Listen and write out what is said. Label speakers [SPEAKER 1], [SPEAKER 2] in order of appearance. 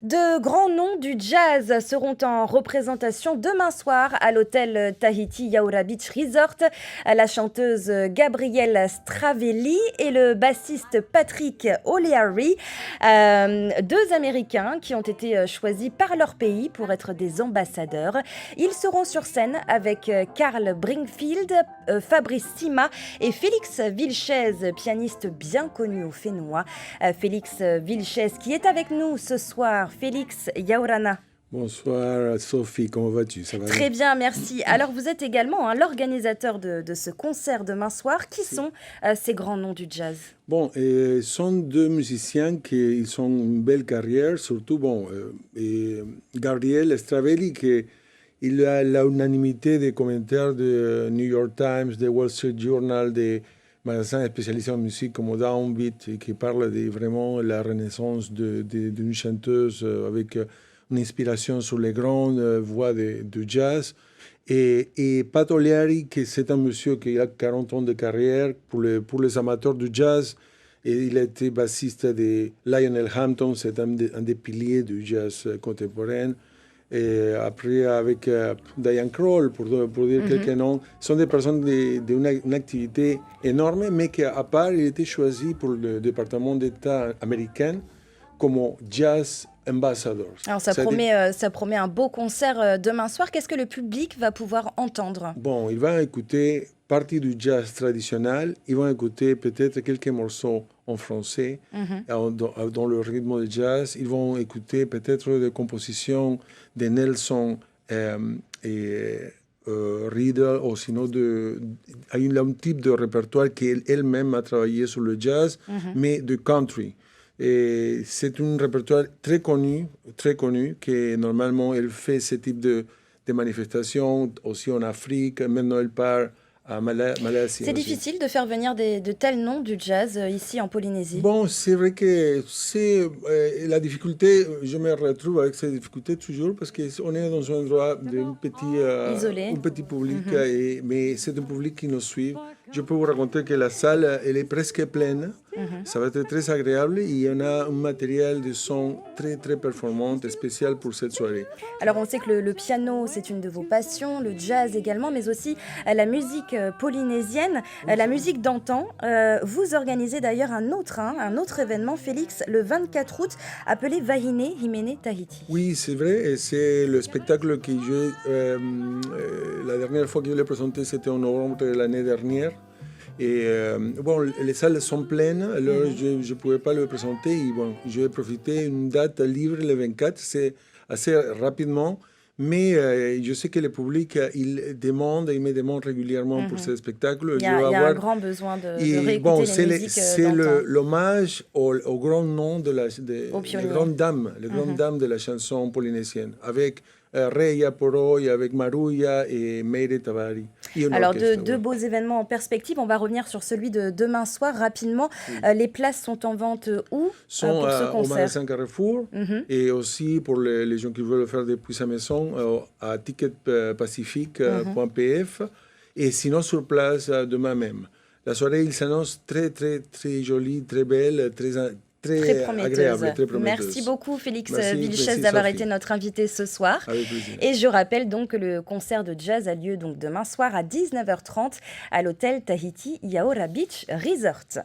[SPEAKER 1] De grands noms du jazz seront en représentation demain soir à l'hôtel Tahiti Yaoura Beach Resort. La chanteuse Gabrielle Stravelli et le bassiste Patrick O'Leary, deux Américains qui ont été choisis par leur pays pour être des ambassadeurs. Ils seront sur scène avec Carl Bringfield, Fabrice Sima et Félix Vilches, pianiste bien connu au Fénois. Félix Vilches qui est avec nous ce soir. Félix Yaorana.
[SPEAKER 2] Bonsoir Sophie, comment vas-tu? Ça va
[SPEAKER 1] Très bien, merci. Alors vous êtes également l'organisateur de ce concert demain soir. Qui sont ces grands noms du jazz?
[SPEAKER 2] Bon, sont deux musiciens qui ils ont une belle carrière, surtout Gabriel Stravelli il a l'unanimité des commentaires de New York Times, de Wall Street Journal, des magasins spécialisés en musique comme Downbeat, et qui parle de vraiment la renaissance d'une chanteuse avec une inspiration sur les grandes voix de jazz. Et Pat O'Leary, qui c'est un monsieur qui a 40 ans de carrière pour les amateurs du jazz. Et il a été bassiste de Lionel Hampton, c'est un des piliers du jazz contemporain. Et après, avec Diane Kroll, pour dire quelques noms, sont des personnes d'une activité énorme, mais qu'à part, il a été choisi pour le département d'État américain comme Jazz Ambassador.
[SPEAKER 1] Alors ça promet un beau concert demain soir. Qu'est-ce que le public va pouvoir entendre?
[SPEAKER 2] Bon, ils vont écouter partie du jazz traditionnel, ils vont écouter peut-être quelques morceaux en français, dans le rythme de jazz. Ils vont écouter peut-être des compositions de Nelson et Riddle, ou sinon il y a un type de répertoire qu'elle-même a travaillé sur le jazz, mais de country. Et c'est un répertoire très connu, que normalement elle fait ce type de manifestations aussi en Afrique. Maintenant elle part à Malaisie.
[SPEAKER 1] C'est difficile de faire venir de tels noms du jazz ici en Polynésie.
[SPEAKER 2] Bon, c'est vrai que c'est la difficulté, je me retrouve avec cette difficulté toujours parce qu'on est dans un endroit d'un
[SPEAKER 1] isolé,
[SPEAKER 2] un petit public, mais c'est un public qui nous suit. Je peux vous raconter que la salle, elle est presque pleine. Ça va être très agréable. Il y en a un matériel de son très, très performant, spécial pour cette soirée.
[SPEAKER 1] Alors, on sait que le piano, c'est une de vos passions, le jazz également, mais aussi la musique polynésienne, la musique d'antan. Vous organisez d'ailleurs un autre événement, Félix, le 24 août, appelé Wahine Himene Tahiti.
[SPEAKER 2] Oui, c'est vrai. Et c'est le spectacle que la dernière fois que je l'ai présenté, c'était en novembre de l'année dernière. Et bon, les salles sont pleines, alors je ne pouvais pas le présenter. Et bon, je vais profiter d'une date libre le 24, c'est assez rapidement. Mais je sais que le public, il me demande régulièrement pour ce spectacle.
[SPEAKER 1] Il y a un grand besoin de réécouter les musiques
[SPEAKER 2] c'est l'hommage au grand nom les grandes dames de la chanson polynésienne, avec Reia Poroy, avec Maruya et Meire Tavari.
[SPEAKER 1] Alors, deux beaux événements en perspective. On va revenir sur celui de demain soir rapidement. Les places sont en vente où pour ce concert?
[SPEAKER 2] Au magasin Carrefour, et aussi pour les gens qui veulent le faire depuis sa maison à ticketpacifique.pf, et sinon sur place demain même. La soirée, il s'annonce très, très, très jolie, très belle, très agréable, très prometteuse.
[SPEAKER 1] Merci beaucoup Félix Vilches d'avoir été notre invité ce soir.
[SPEAKER 2] Avec plaisir.
[SPEAKER 1] Et je rappelle donc que le concert de jazz a lieu donc demain soir à 19h30 à l'hôtel Tahiti Yaoura Beach Resort.